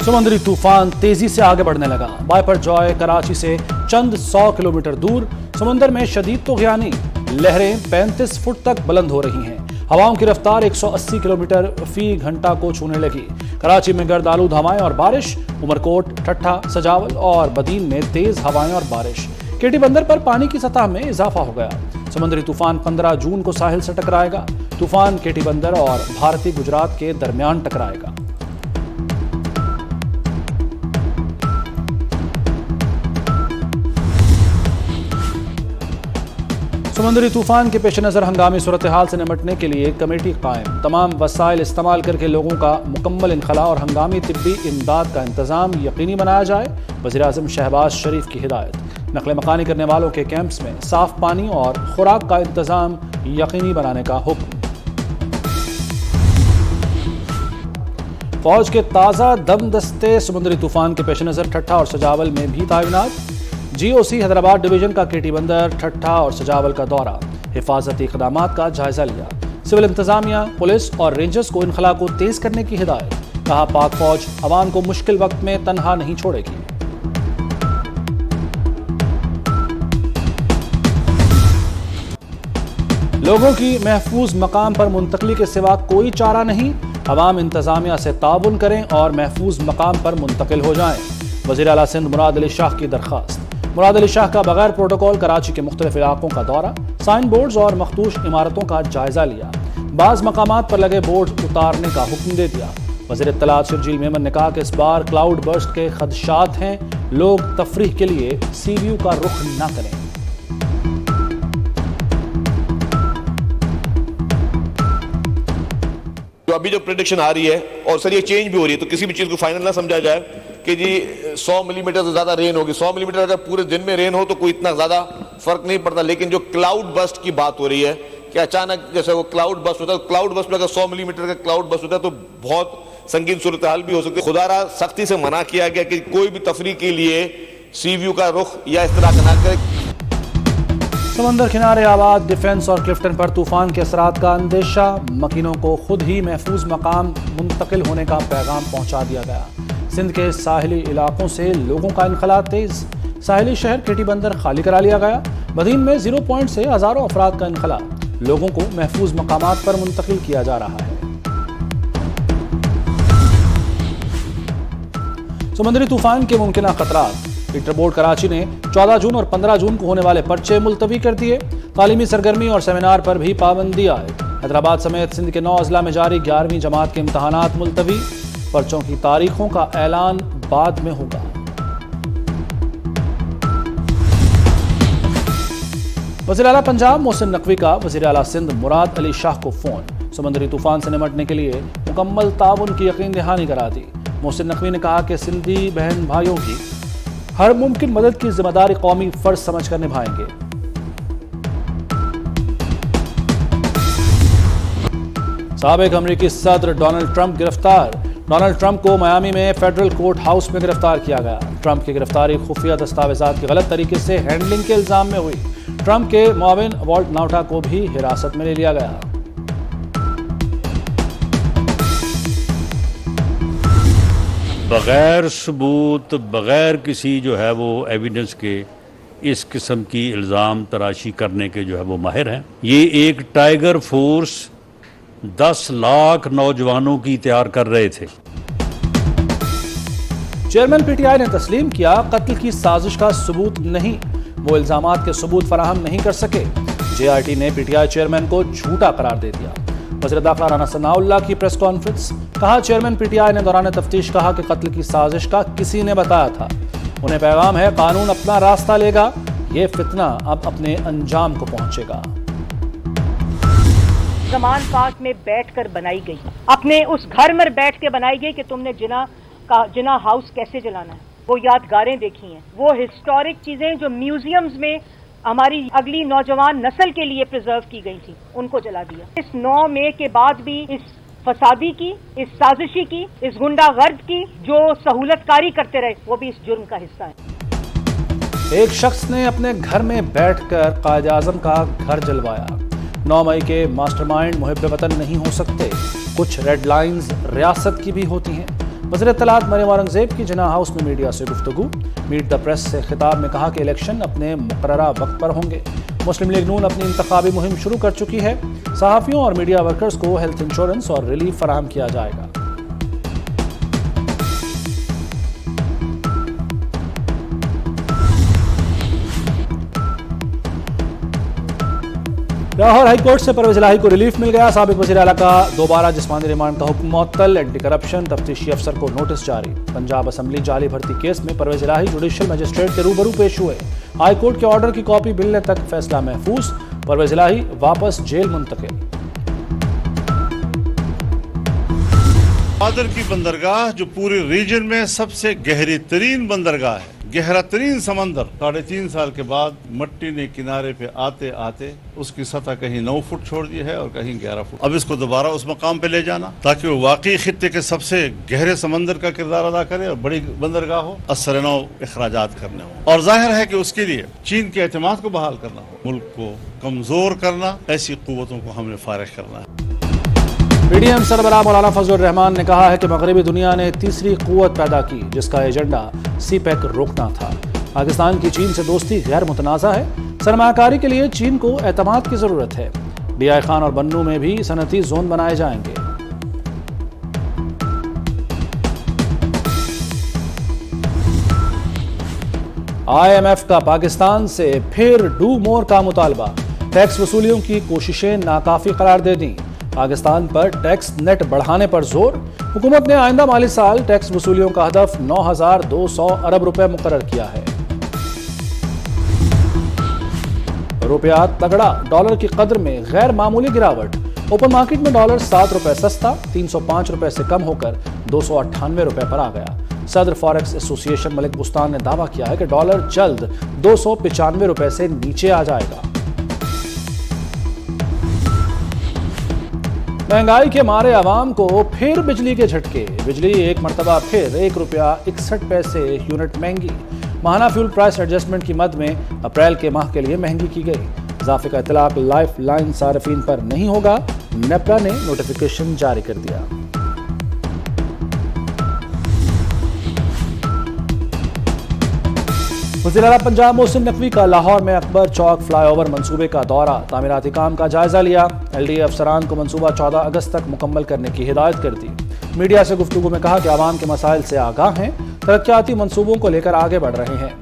समुद्री तूफान तेजी से आगे बढ़ने लगा। वाइपर जॉय कराची से चंद 100 किलोमीटर दूर समुद्र में शदीद तूफ़ानी लहरें 35 फुट तक बुलंद हो रही हैं। हवाओं की रफ्तार 180 किलोमीटर फी घंटा को छूने लगी। कराची में गर्द आलूद हवाएं और बारिश, उमरकोट, ठट्ठा, सजावल और बदीन में तेज हवाएं और बारिश। केटी बंदर पर पानी की सतह में इजाफा हो गया। समुद्री तूफान 15 जून को साहिल से टकराएगा। तूफान केटी बंदर और भारतीय गुजरात के दरमियान टकराएगा। समुद्री तूफान के पेश नज़र हंगामी सूरत हाल से निपटने के लिए कमेटी कायम। तमाम वसाइल इस्तेमाल करके लोगों का मुकम्मल इनखला और हंगामी तिब्बी इमदाद का इंतजाम यकीनी बनाया जाए। वज़ीर-ए-आज़म शहबाज शरीफ की हिदायत। नकल मकानी करने वालों के कैंप्स में साफ पानी और खुराक का इंतजाम यकीनी बनाने का हुक्म। फौज के ताज़ा दम दस्ते समुद्री तूफान के पेश नज़र ठट्ठा और सजावल में भी तैनात। GOC हैदराबाद डिवीजन का केटी बंदर, ठट्ठा और सजावल का दौरा, हिफाजती इक़दामात का जायजा लिया। सिविल इंतजामिया, पुलिस और रेंजर्स को इनखला को तेज करने की हिदायत। कहा पाक फौज अवाम को मुश्किल वक्त में तन्हा नहीं छोड़ेगी। लोगों की महफूज मकाम पर मुंतकली के सिवा कोई चारा नहीं। अवाम इंतजामिया से ताउन करें और महफूज मकाम पर मुंतकिल हो जाएं। वज़ीर आला सिंध मुराद अली शाह की दरख्वास्त। मुराद अली शाह का बगैर प्रोटोकॉल कराची के मुख्तलिफ इलाकों का दौरा, साइन बोर्ड्स और मखदूश इमारतों का जायजा लिया। बाज़ मकामात पर लगे बोर्ड उतारने का हुक्म दे दिया। वज़ीर इत्तलात शर्जील मेमन ने कहा कि इस बार क्लाउड बर्स्ट के खदशात हैं, लोग तफरीह के लिए CBU का रुख न करें। अभी जो प्रेडिक्शन आ रही है और सर ये चेंज भी हो रही है, तो किसी भी चीज को फाइनल ना समझा जाए कि जी 100 मिलीमीटर से ज्यादा रेन होगी। 100 मिलीमीटर अगर पूरे दिन में रेन हो तो कोई इतना ज्यादा फर्क नहीं पड़ता, लेकिन जो क्लाउड बस्ट की बात हो रही है कि अचानक जैसे वो क्लाउड बस्ट होता है, क्लाउड बस्ट में अगर 100 मिलीमीटर का क्लाउड बस्ट होता है तो बहुत संगीन सूरत हाल भी हो सकती है। खुदारा सख्ती से मना किया गया कि कोई भी तफरीह के लिए CBU का रुख या इस तरह का ना करे। समंदर किनारे आबाद डिफेंस और क्लिफ्टन पर तूफान के असरात का अंदेशा। मकीनों को खुद ही महफूज मकाम मुंतकिल होने का पैगाम पहुंचा दिया गया। सिंध के साहिली इलाकों से लोगों का इनखला तेज। साहिली शहर केटी बंदर खाली करा लिया गया। बदीन में 0 पॉइंट से हजारों अफराद का इनखला। लोगों को महफूज मकामात पर मुंतकिल किया जा रहा है। समुद्री तूफान के मुमकिन खतरात। पीटर बोर्ड कराची ने 14 जून और 15 जून को होने वाले पर्चे मुलतवी कर दिए। तालीमी सरगर्मी और सेमिनार पर भी पाबंदी आए। हैदराबाद समेत सिंध के 9 अजला में जारी 11वीं जमात के इम्तहानात मुलतवी। पर्चों की तारीखों का ऐलान बाद में होगा। वज़ीर आला पंजाब मोहसिन नकवी का वज़ीर आला सिंध मुराद अली शाह को फोन। समुद्री तूफान से निपटने के लिए मुकम्मल ताउन की यकीन दहानी करा दी। मोहसिन नकवी ने कहा कि सिंधी बहन भाइयों की हर मुमकिन मदद की जिम्मेदारी कौमी फर्ज समझकर निभाएंगे। साबिक अमरीकी सदर डोनाल्ड ट्रंप गिरफ्तार। डोनाल्ड ट्रंप को मियामी में फेडरल कोर्ट हाउस में गिरफ्तार किया गया। ट्रंप की गिरफ्तारी खुफिया दस्तावेजात की गलत तरीके से हैंडलिंग के इल्जाम में हुई। ट्रंप के मुआविन वॉल्ट नाउटा को भी हिरासत में ले लिया गया। बगैर सबूत, बगैर किसी जो है वो एविडेंस के इस किस्म की इल्ज़ाम तराशी करने के जो है वो माहिर हैं। ये एक टाइगर फोर्स 10 लाख नौजवानों की तैयार कर रहे थे। चेयरमैन PTI ने तस्लीम किया कत्ल की साजिश का सबूत नहीं। वो इल्जामात के सबूत फराहम नहीं कर सके। JRT ने PTI चेयरमैन को झूठा करार दे दिया। वज़ीर दाखिला राना सनाउल्लाह की प्रेस कॉन्फ्रेंस। कहा चेयरमैन PTI ने दौरान तफ्तीश कहा कि कत्ल की साजिश का किसी ने बताया था। उन्हें पैगाम है कानून अपना रास्ता लेगा। ये फितना अब अपने अंजाम को पहुंचेगा। ज़मान पार्क में बैठकर बनाई गई, अपने उस घर में बैठ के बनाई गई कि तुमने जिना हाउस कैसे जलाना है। वो यादगारें देखी हैं, वो हिस्टोरिक चीजें जो म्यूजियम्स में हमारी अगली नौजवान नस्ल के लिए प्रिजर्व की गई थी, उनको जला दिया। इस 9 मई के बाद भी इस फसादी की, इस साजिशी की, इस गुंडागर्द की जो सहूलतकारी करते रहे, वो भी इस जुर्म का हिस्सा है। एक शख्स ने अपने घर में बैठकर कायद आज़म का घर जलवाया। 9 मई के मास्टरमाइंड मुहिब वतन नहीं हो सकते। कुछ रेड लाइंस रियासत की भी होती हैं। वज़ीर इत्तलात मरियम औरंगज़ेब की जिन्ना हाउस में मीडिया से गुफ्तगू। मीट द प्रेस से खिताब में कहा कि इलेक्शन अपने मुकर्ररा वक्त पर होंगे। मुस्लिम लीग नून अपनी इंतखाबी मुहिम शुरू कर चुकी है। सहाफ़ियों और मीडिया वर्कर्स को हेल्थ इंश्योरेंस और रिलीफ फराहम किया जाएगा। लाहौर हाई कोर्ट से परवेज इलाही को रिलीफ मिल गया। साबिक वज़ीर आला का दोबारा जिस्मानी रिमांड का हुक्म मुअत्तल। एंटी करप्शन तफ्तीशी अफसर को नोटिस जारी। पंजाब असेंबली जाली भर्ती केस में परवेज इलाही जुडिशल मजिस्ट्रेट के रूबरू पेश हुए। हाई कोर्ट के ऑर्डर की कॉपी मिलने तक फैसला महफूज। परवेज इलाही वापस जेल मुंतकिल। पादर की बंदरगाह जो पूरे रीजन में सबसे गहरी तरीन बंदरगाह है, गहरा तरीन समंदर, 3.5 साल के बाद मट्टी ने किनारे पे आते आते उसकी सतह कहीं 9 फुट छोड़ दी है और कहीं 11 फुट। अब इसको दोबारा उस मकाम पे ले जाना ताकि वो वाकई खित्ते के सबसे गहरे समंदर का किरदार अदा करे और बड़ी बंदरगाह हो, असरनो अखराजात करने हो। और जाहिर है कि उसके लिए चीन के एतमाद को बहाल करना हो, मुल्क को कमजोर करना, ऐसी कुव्वतों को हमने फारिग करना है। पीडीएम सरबराह मौलाना फजलुर रहमान ने कहा है कि मगरबी दुनिया ने तीसरी कुव्वत पैदा की जिसका एजेंडा सीपैक रोकना था। पाकिस्तान की चीन से दोस्ती गैर मुतनाज़ा है। सरमायाकारी के लिए चीन को एतमाद की जरूरत है। डीआई खान और बन्नू में भी सनती जोन बनाए जाएंगे। IMF का पाकिस्तान से फिर डू मोर का मुतालबा। टैक्स वसूलियों की कोशिशें नाकाफी करार दे दी। पाकिस्तान पर टैक्स नेट बढ़ाने पर जोर। हुकूमत ने आइंदा माली साल टैक्स वसूलियों का हदफ 9,200 अरब रुपए मुकर्रर किया है। रुपया तगड़ा, डॉलर की कदर में गैर मामूली गिरावट। ओपन मार्केट में डॉलर 7 रुपए सस्ता 305 रुपए से कम होकर 298 रुपए पर आ गया। सदर फॉरेक्स एसोसिएशन मलिक बुस्तान ने दावा किया है कि डॉलर जल्द 295 रुपए से नीचे आ जाएगा। महंगाई के मारे आवाम को फिर बिजली के झटके। बिजली एक मरतबा फिर ₹1.61 यूनिट महंगी। माहाना फ्यूल प्राइस एडजस्टमेंट की मद में अप्रैल के माह के लिए महंगी की गई। इजाफे का इतलाक लाइफ लाइन सार्फिन पर नहीं होगा। नेपरा ने नोटिफिकेशन जारी कर दिया। वज़ीर आला पंजाब मोहसिन नकवी का लाहौर में अकबर चौक फ्लाईओवर मंसूबे का दौरा। तामीराती काम का जायजा लिया। LDA अफसरान को मंसूबा 14 अगस्त तक मुकम्मल करने की हिदायत कर दी। मीडिया से गुफ्तगू में कहा कि आवाम के मसाइल से आगाह हैं, तरक्याती मंसूबों को लेकर आगे बढ़ रहे हैं।